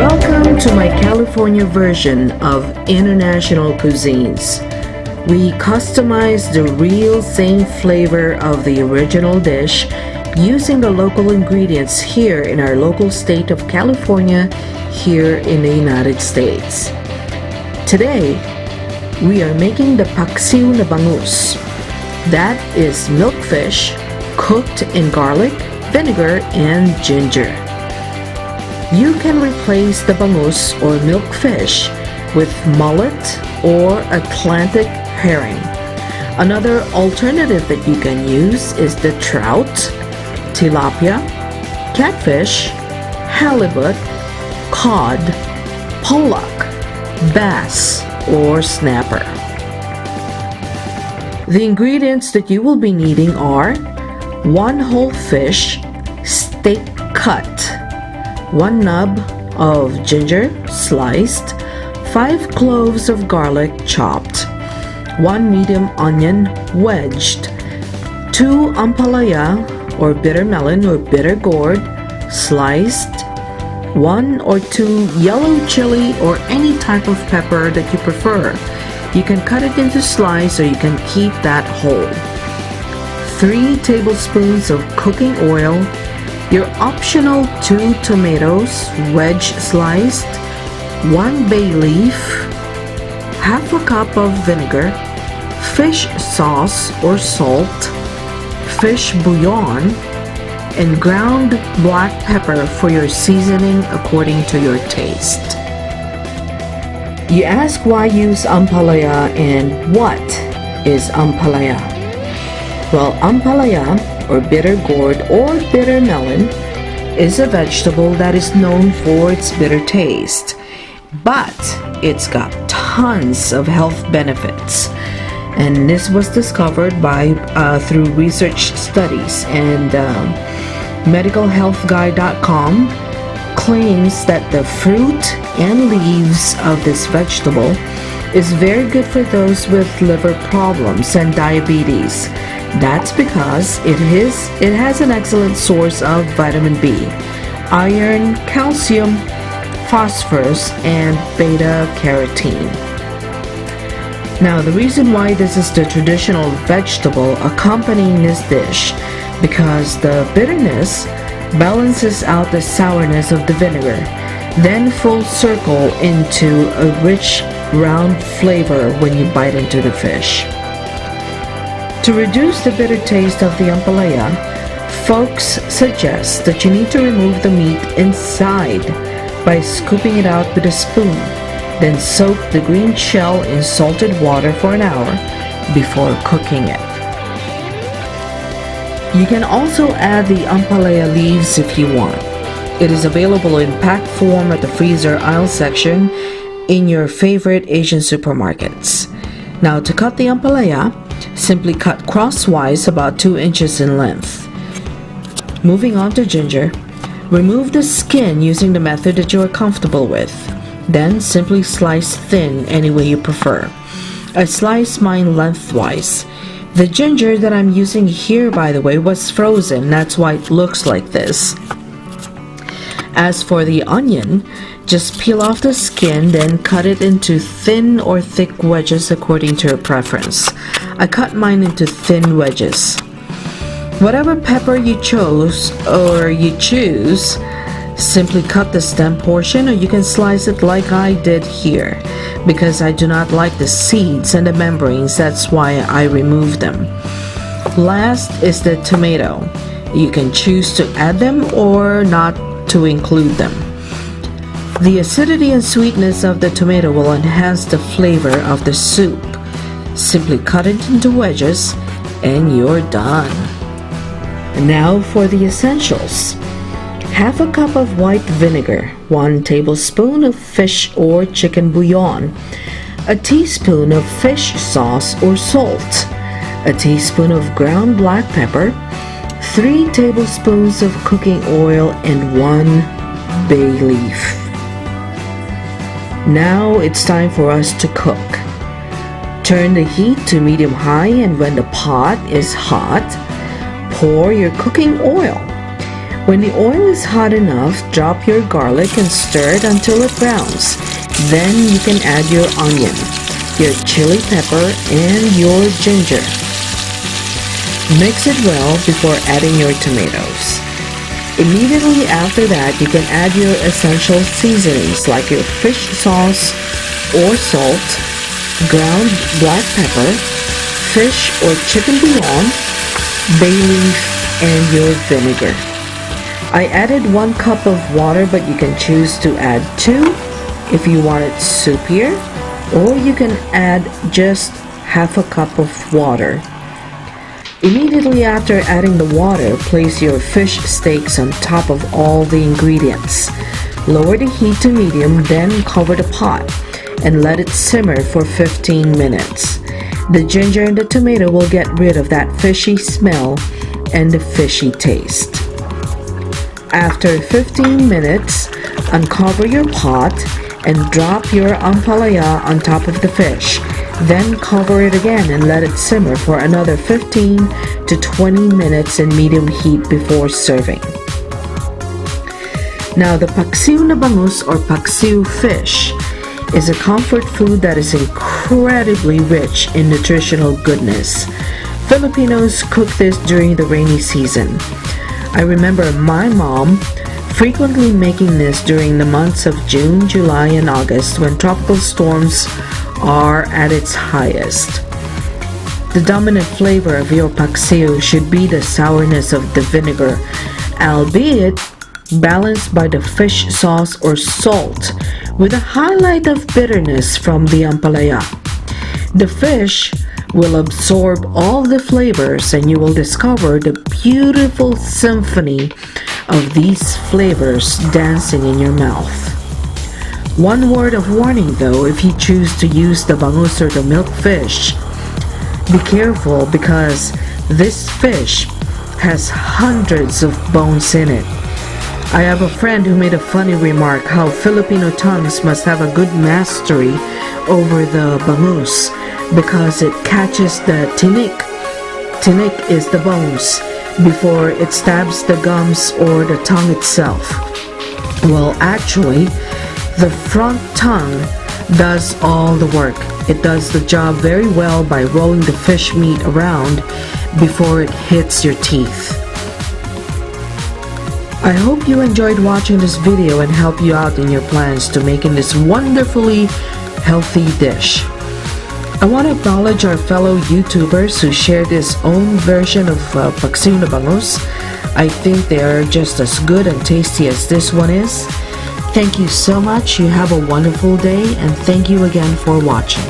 Welcome to my California version of international cuisines. We customize the real same flavor of the original dish using the local ingredients here in our local state of California here in the United States. Today, we are making the Paksiw na Bangus. That is milkfish cooked in garlic, vinegar, and ginger. You can replace the bangus or milkfish with mullet or Atlantic herring. Another alternative that you can use is the trout, tilapia, catfish, halibut, cod, pollock, bass, or snapper. The ingredients that you will be needing are 1 whole fish, steak cut, 1 nub of ginger sliced, 5 cloves of garlic chopped, 1 medium onion wedged, 2 ampalaya or bittermelon or bitter gourd sliced, 1 or 2 yellow chili or any type of pepper that you prefer. You can cut it into slices or you can keep that whole. 3 tablespoons of cooking oil, your optional 2 tomatoes wedge sliced, 1 bay leaf, half a cup of vinegar, fish sauce or salt, fish bouillon, and ground black pepper for your seasoning according to your taste. You ask why use Ampalaya and what is Ampalaya? Well, Ampalaya or bitter gourd or bitter melon is a vegetable that is known for its bitter taste, but it's got tons of health benefits. And this was discovered by through research studies, and medicalhealthguide.com claims that the fruit and leaves of this vegetable is very good for those with liver problems and diabetes. That's because it has an excellent source of vitamin B, iron, calcium, phosphorus, and beta-carotene. Now, the reason why this is the traditional vegetable accompanying this dish, because the bitterness balances out the sourness of the vinegar, then full circle into a rich, round flavor when you bite into the fish. To reduce the bitter taste of the ampalaya, folks suggest that you need to remove the meat inside by scooping it out with a spoon, then soak the green shell in salted water for an hour before cooking it. You can also add the ampalaya leaves if you want. It is available in packed form at the freezer aisle section in your favorite Asian supermarkets. Now, to cut the ampalaya, simply cut crosswise about 2 inches in length. Moving on to ginger, remove the skin using the method that you are comfortable with. Then simply slice thin any way you prefer. I slice mine lengthwise. The ginger that I'm using here, by the way, was frozen. That's why it looks like this. As for the onion, just peel off the skin, then cut it into thin or thick wedges according to your preference. I cut mine into thin wedges. Whatever pepper you chose or you choose, simply cut the stem portion, or you can slice it like I did here. Because I do not like the seeds and the membranes, that's why I remove them. Last is the tomato. You can choose to add them or not to include them. The acidity and sweetness of the tomato will enhance the flavor of the soup. Simply cut it into wedges and you're done. And now for the essentials. Half a cup of white vinegar, 1 tablespoon of fish or chicken bouillon, a teaspoon of fish sauce or salt, a teaspoon of ground black pepper, 3 tablespoons of cooking oil, and 1 bay leaf. Now it's time for us to cook. Turn the heat to medium-high, and when the pot is hot, pour your cooking oil. When the oil is hot enough, drop your garlic and stir it until it browns. Then you can add your onion, your chili pepper, and your ginger. Mix it well before adding your tomatoes. Immediately after that, you can add your essential seasonings like your fish sauce or salt, ground black pepper, fish or chicken bouillon, bay leaf, and your vinegar. I added 1 cup of water, but you can choose to add 2 if you want it soupier, or you can add just half a cup of water. Immediately after adding the water, place your fish steaks on top of all the ingredients. Lower the heat to medium, then cover the pot and let it simmer for 15 minutes. The ginger and the tomato will get rid of that fishy smell and the fishy taste. After 15 minutes, uncover your pot and drop your ampalaya on top of the fish. Then cover it again and let it simmer for another 15 to 20 minutes in medium heat before serving. Now, the paksiw na bangus or paksiw fish is a comfort food that is incredibly rich in nutritional goodness. Filipinos cook this during the rainy season. I remember my mom frequently making this during the months of June, July, and August when tropical storms are at its highest. The dominant flavor of your paksiw should be the sourness of the vinegar, albeit balanced by the fish sauce or salt, with a highlight of bitterness from the ampalaya. The fish will absorb all the flavors and you will discover the beautiful symphony of these flavors dancing in your mouth. One word of warning though, if you choose to use the bangus or the milk fish, be careful because this fish has hundreds of bones in it. I have a friend who made a funny remark how Filipino tongues must have a good mastery over the bangus because it catches the tinik. Tinik is the bones before it stabs the gums or the tongue itself. Well, actually, the front tongue does all the work. It does the job very well by rolling the fish meat around before it hits your teeth. I hope you enjoyed watching this video and help you out in your plans to making this wonderfully healthy dish. I want to acknowledge our fellow YouTubers who shared this own version of paksiw na bangus. I think they are just as good and tasty as this one is. Thank you so much. You have a wonderful day and thank you again for watching.